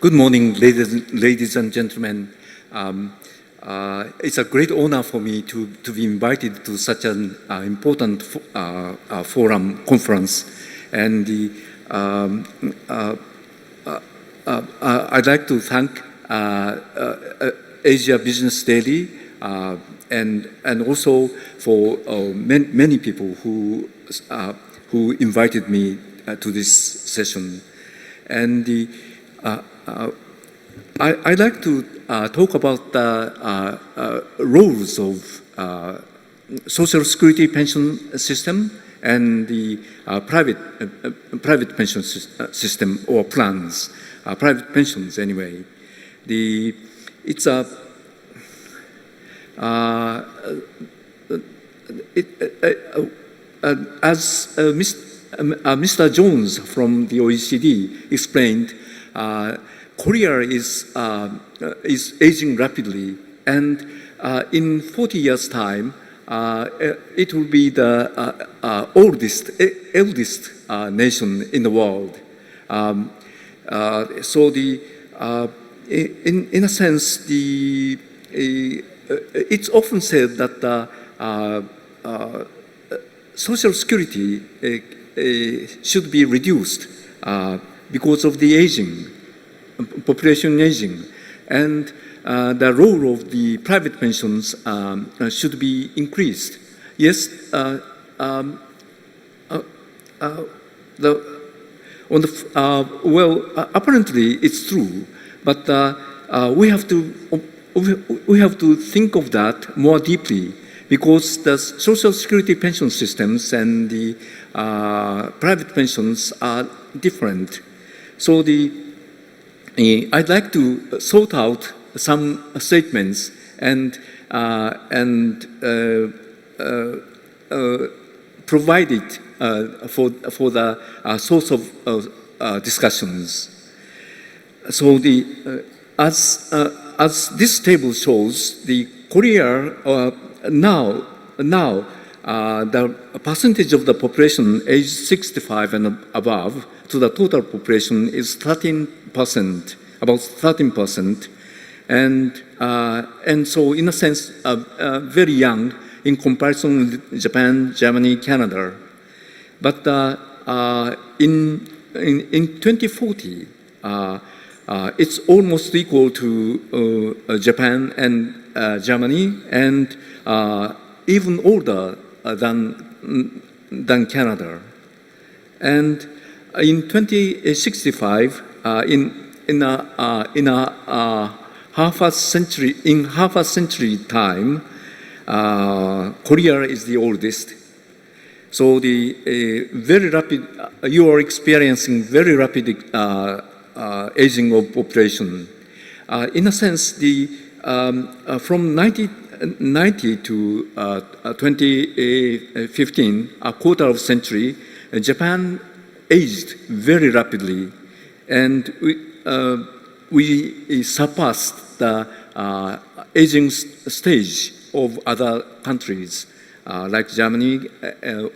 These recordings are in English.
Good morning, ladies and gentlemen. It's a great honor for me to be invited to such an important forum conference, and I'd like to thank Asia Business Daily and also for many people who invited me to this session. And I'd like to talk about the roles of Social Security pension system and the private pension system or plans, private pensions anyway. It's a as Mr. Jones from the OECD explained, Korea is aging rapidly, and in 40 years' time, it will be the eldest nation in the world. So in a sense, it's often said that Social Security should be reduced because of the aging, population aging, and the role of the private pensions should be increased. Yes, apparently it's true, but we have to think of that more deeply, because the Social Security pension systems and the private pensions are different. So I'd like to sort out some statements and provide it for the source of discussions. So as this table shows, the Korea now the percentage of the population aged 65 and above to the total population is 13%, about 13%, and so in a sense very young in comparison with Japan, Germany, Canada. But in 2040, it's almost equal to Japan and Germany, and even older than Canada. And in 2065, in a half a century time, Korea is the oldest. So very rapid. You are experiencing very rapid aging of population. In a sense, from 1990 to 2015, a quarter of a century, Japan aged very rapidly, and we surpassed the aging stage of other countries like Germany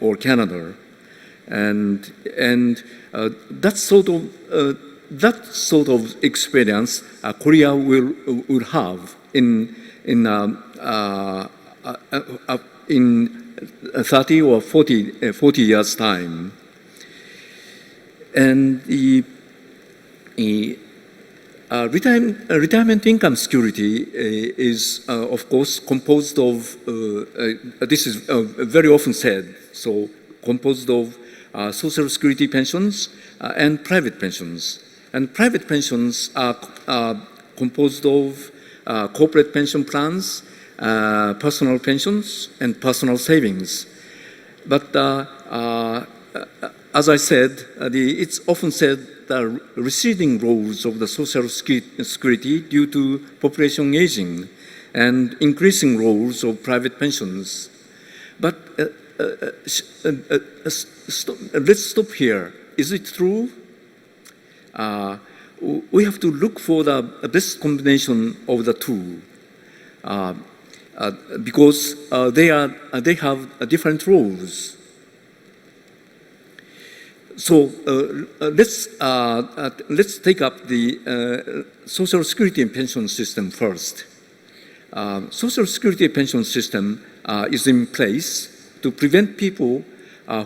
or Canada, and that sort of experience Korea will have in 30 or 40 years' time. And the retirement income security is, of course, composed of, this is very often said, so composed of Social Security pensions and private pensions. And private pensions are composed of corporate pension plans, personal pensions, and personal savings. But as I said, it's often said the receding roles of the Social Security due to population aging and increasing roles of private pensions. But let's stop here. Is it true? We have to look for the best combination of the two, because they have different roles. let's take up the Social Security and pension system first. Social Security pension system is in place to prevent people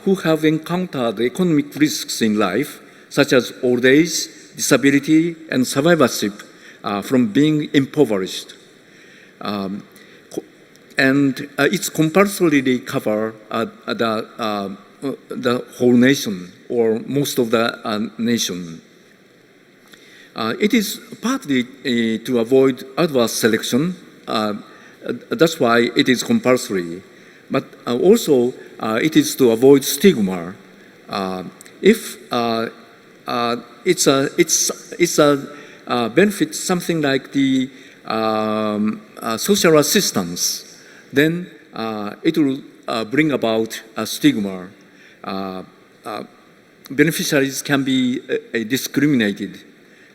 who have encountered economic risks in life, such as old age, disability, and survivorship, from being impoverished. And it's compulsorily cover the whole nation or most of the nation. It is partly to avoid adverse selection. That's why it is compulsory. But also, it is to avoid stigma. If it's a benefit, something like the social assistance, then it will bring about a stigma. Beneficiaries can be discriminated,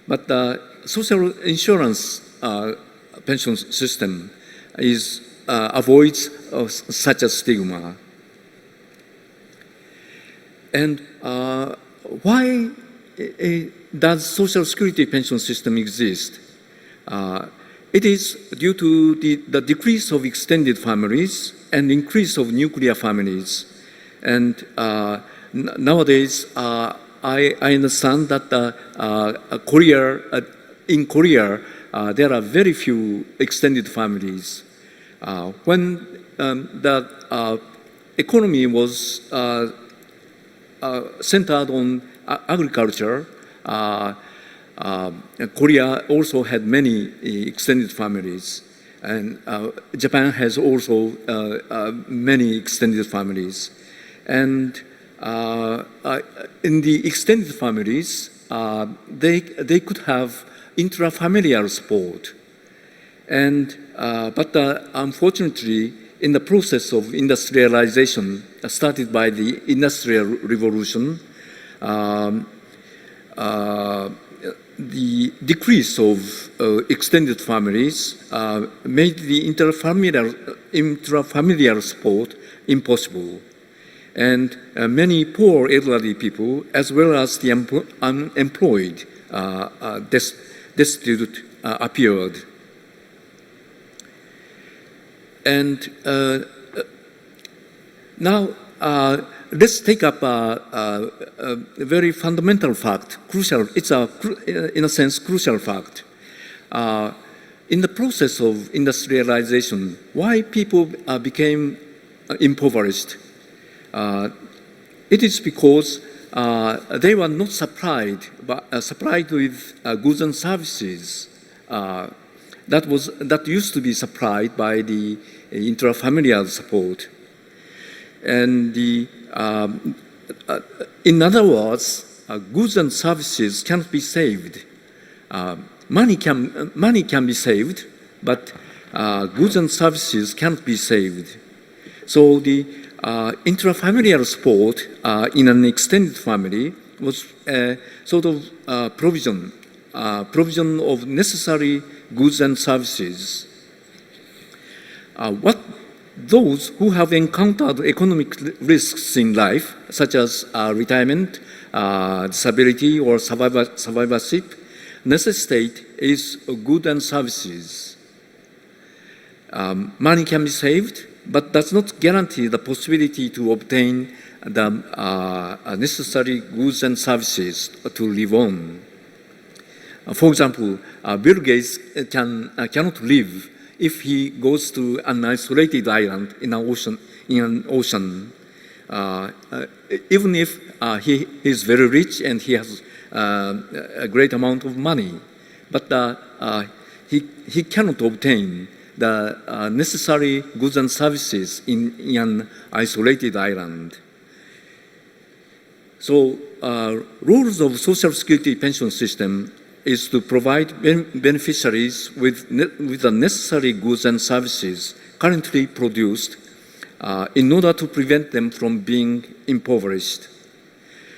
but the social insurance pension system avoids such a stigma. And why does Social Security pension system exist? It is due to the decrease of extended families and increase of nuclear families. And nowadays, I understand that in Korea, there are very few extended families. When the economy was centered on agriculture, Korea also had many extended families, and Japan has also many extended families. And in the extended families, they could have intrafamilial support. And but unfortunately, in the process of industrialization started by the Industrial Revolution, the decrease of extended families made the intrafamilial support impossible. And many poor elderly people, as well as the unemployed, destitute, appeared. And now let's take up a very fundamental fact, crucial. It's in a sense, crucial fact. In the process of industrialization, why people became impoverished? It is because they were not supplied with goods and services that used to be supplied by the intrafamilial support. And in other words, goods and services cannot be saved. Money can be saved, but goods and services cannot be saved. So the intrafamilial support in an extended family was a sort of provision of necessary goods and services. What those who have encountered economic risks in life, such as retirement, disability, or survivorship, necessitate is goods and services. Money can be saved, but does not guarantee the possibility to obtain the necessary goods and services to live on. For example, Bill Gates cannot live if he goes to an isolated island in an ocean. Even if he is very rich and he has a great amount of money, but he cannot obtain the necessary goods and services in an isolated island. So, rules of Social Security pension system is to provide beneficiaries with the necessary goods and services currently produced in order to prevent them from being impoverished.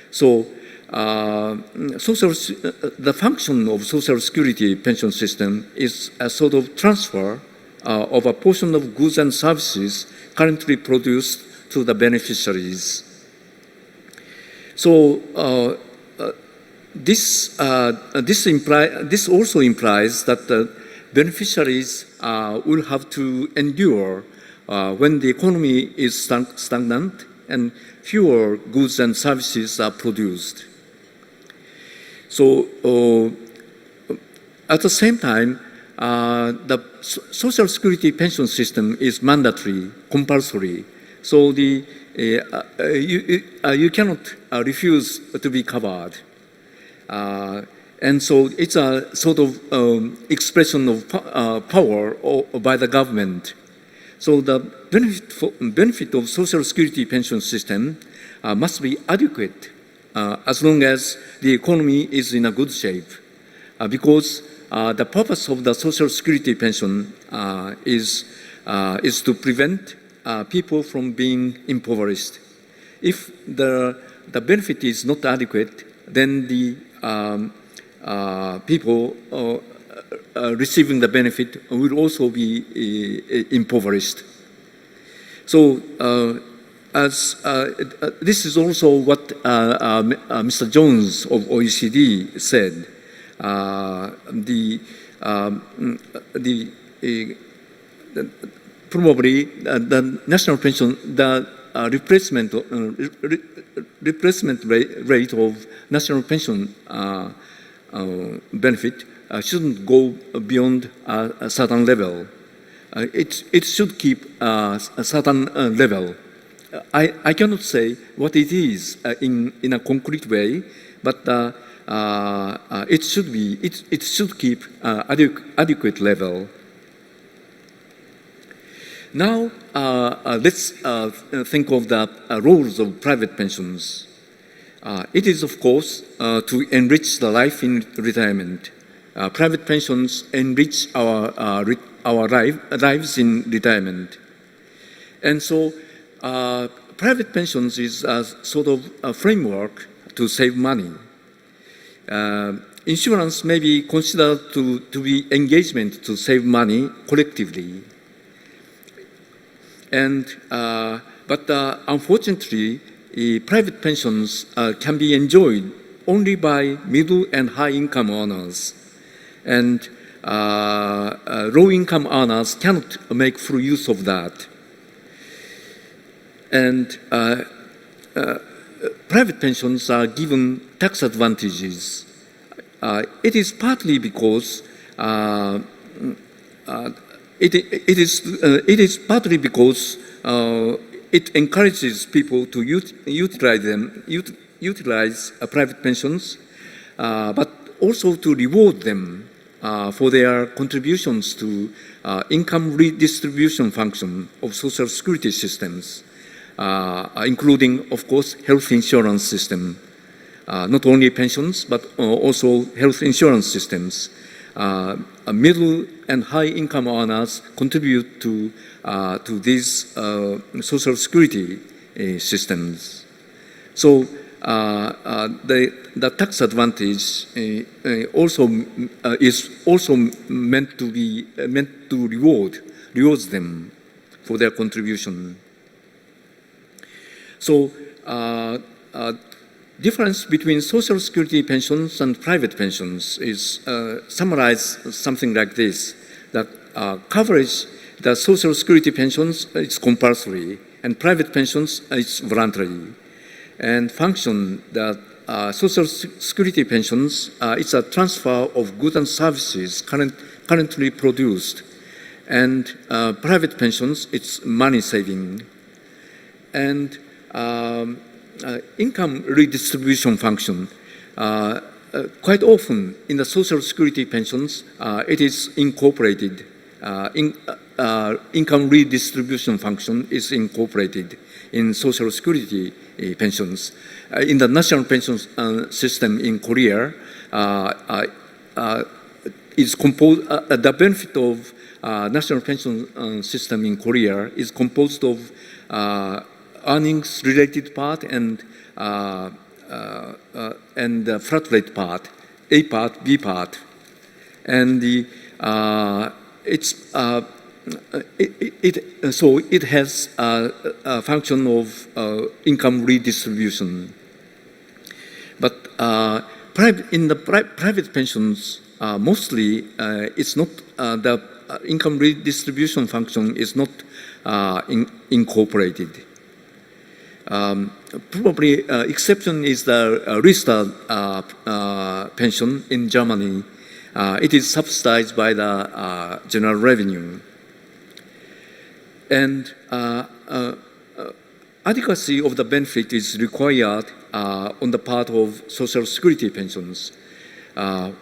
So, the function of Social Security pension system is a sort of transfer of a portion of goods and services currently produced to the beneficiaries. So this also implies that the beneficiaries will have to endure when the economy is stagnant and fewer goods and services are produced. So at the same time, the Social Security pension system is mandatory, compulsory. So you cannot refuse to be covered. And so it's a sort of expression of power by the government. So the benefit of Social Security pension system must be adequate as long as the economy is in a good shape, because the purpose of the Social Security pension is to prevent people from being impoverished. If the benefit is not adequate, then the people receiving the benefit will also be impoverished. So this is also what Mr. Jones of OECD said. Probably the national pension, the replacement rate of national pension benefit shouldn't go beyond a certain level. It should keep a certain level. I cannot say what it is in a concrete way, but it should keep adequate level. Now let's think of the roles of private pensions. It is, of course, to enrich the life in retirement. Private pensions enrich our lives in retirement. And so private pensions is a sort of a framework to save money. Insurance may be considered to be engagement to save money collectively. And, but unfortunately, private pensions can be enjoyed only by middle and high income earners. And low income earners cannot make full use of that. And private pensions are given tax advantages. It is partly because it is partly because it encourages people to utilize private pensions, but also to reward them for their contributions to income redistribution function of social security systems, including, of course, health insurance system. Not only pensions, but also health insurance systems. Middle and high income earners contribute to these social security systems. So the tax advantage is also meant to rewards them for their contribution. So difference between social security pensions and private pensions is summarized something like this: that coverage, the social security pensions is compulsory, and private pensions is voluntary. And function, that social security pensions it's a transfer of goods and services currently produced, and private pensions it's money saving. And income redistribution function. Quite often in the social security pensions, it is incorporated. Income redistribution function is incorporated in social security pensions. In the national pension system in Korea, is composed. The benefit of national pension system in Korea is composed of earnings-related part and flat rate part, A part, B part, and so it has a function of income redistribution. But in the private pensions, mostly it's not the income redistribution function is not incorporated. Probably exception is the Riester pension in Germany. It is subsidized by the general revenue. And adequacy of the benefit is required on the part of Social Security pensions,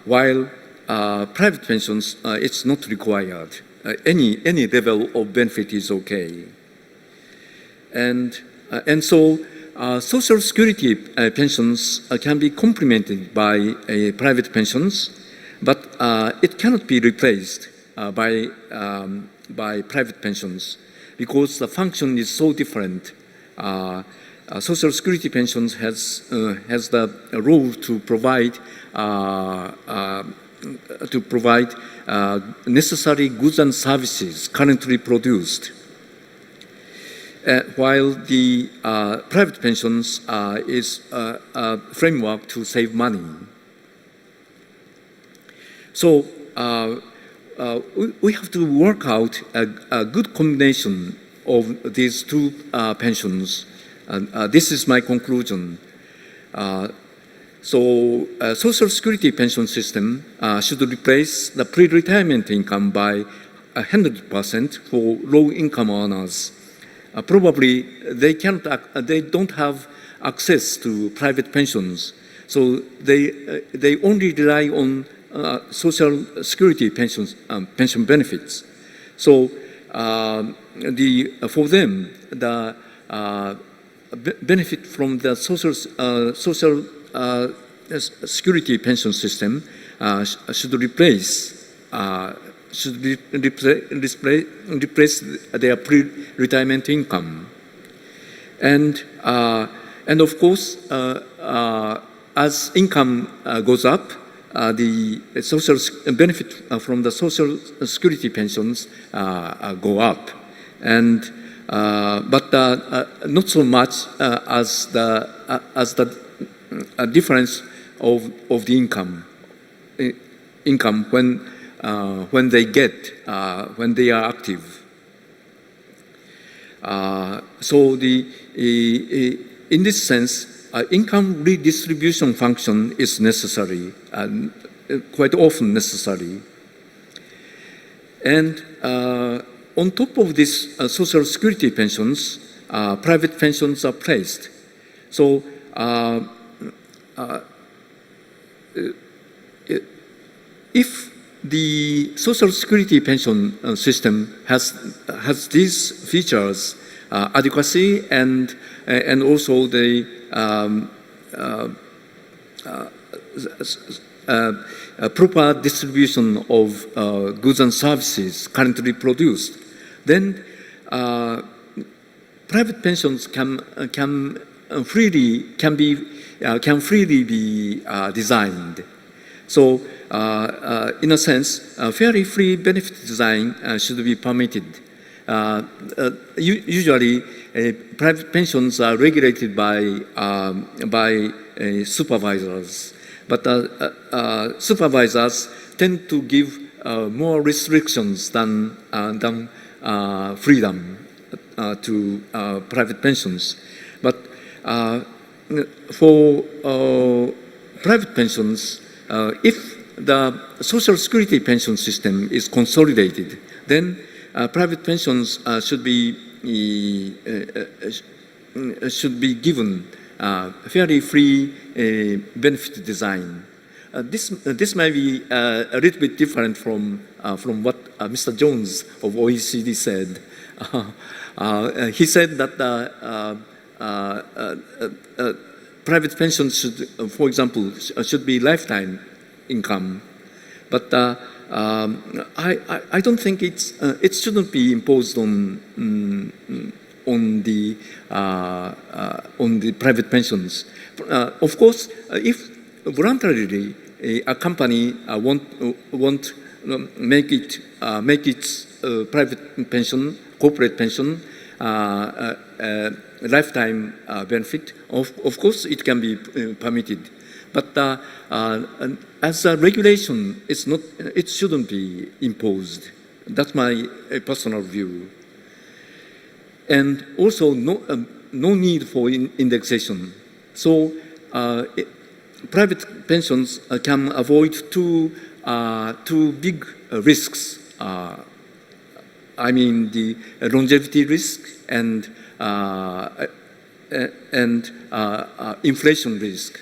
while private pensions, it's not required. Any level of benefit is okay. And so Social Security pensions can be complemented by private pensions, but it cannot be replaced by private pensions because the function is so different. Social Security pensions has the role to provide necessary goods and services currently produced, while the private pensions is a framework to save money. So we have to work out a good combination of these two pensions. This is my conclusion. So Social Security pension system should replace the pre-retirement income by 100% for low-income earners. Probably they don't have access to private pensions, so they only rely on Social Security pension benefits. So for them, the benefit from the Social Security pension system should replace their pre-retirement income, and of course, as income goes up, the social benefit from the Social Security pensions go up, and but not so much as the difference of the income when they are active. So in this sense, income redistribution function is necessary, and quite often necessary. And on top of this Social Security pensions, private pensions are placed. So if the Social Security pension system has these features, adequacy and also the proper distribution of goods and services currently produced, then private pensions can freely be designed. So, in a sense, fairly free benefit design should be permitted. Usually, private pensions are regulated by supervisors, but supervisors tend to give more restrictions than freedom to private pensions. But for private pensions, if the Social Security pension system is consolidated, then private pensions should be given fairly free benefit design. This may be a little bit different from what Mr. Jones of OECD said. He said that private pensions should, for example, should be lifetime income, but I don't think it shouldn't be imposed on the private pensions. Of course, if voluntarily a company won't make its private pension, corporate pension, lifetime benefit, of course it can be permitted. But as a regulation, it shouldn't be imposed. That's my personal view. And also, no need for indexation. So, private pensions can avoid two big risks. I mean, the longevity risk and inflation risk.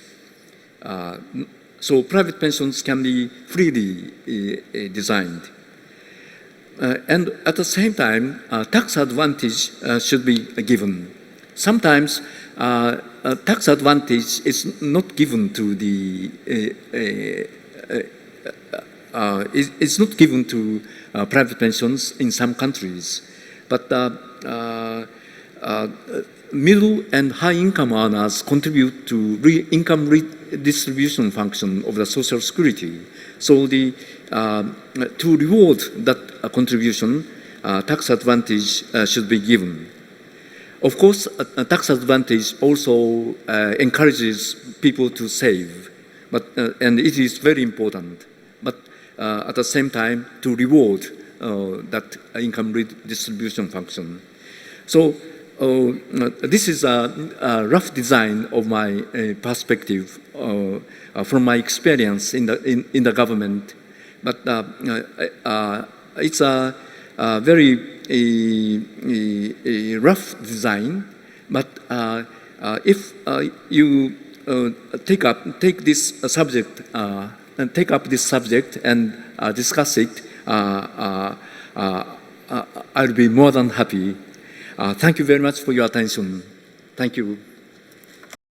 So private pensions can be freely designed. And at the same time, tax advantage should be given. Sometimes tax advantage is not given to the it's not given to private pensions in some countries, but middle and high income earners contribute to income redistribution function of the Social Security. So to reward that contribution, tax advantage should be given. Of course, a tax advantage also encourages people to save, and it is very important. But at the same time, to reward that income redistribution function. So this is a rough design of my perspective from my experience in the government. But it's a very rough design. But if you take this subject and take up this subject and discuss it, I'll be more than happy. Thank you very much for your attention. Thank you.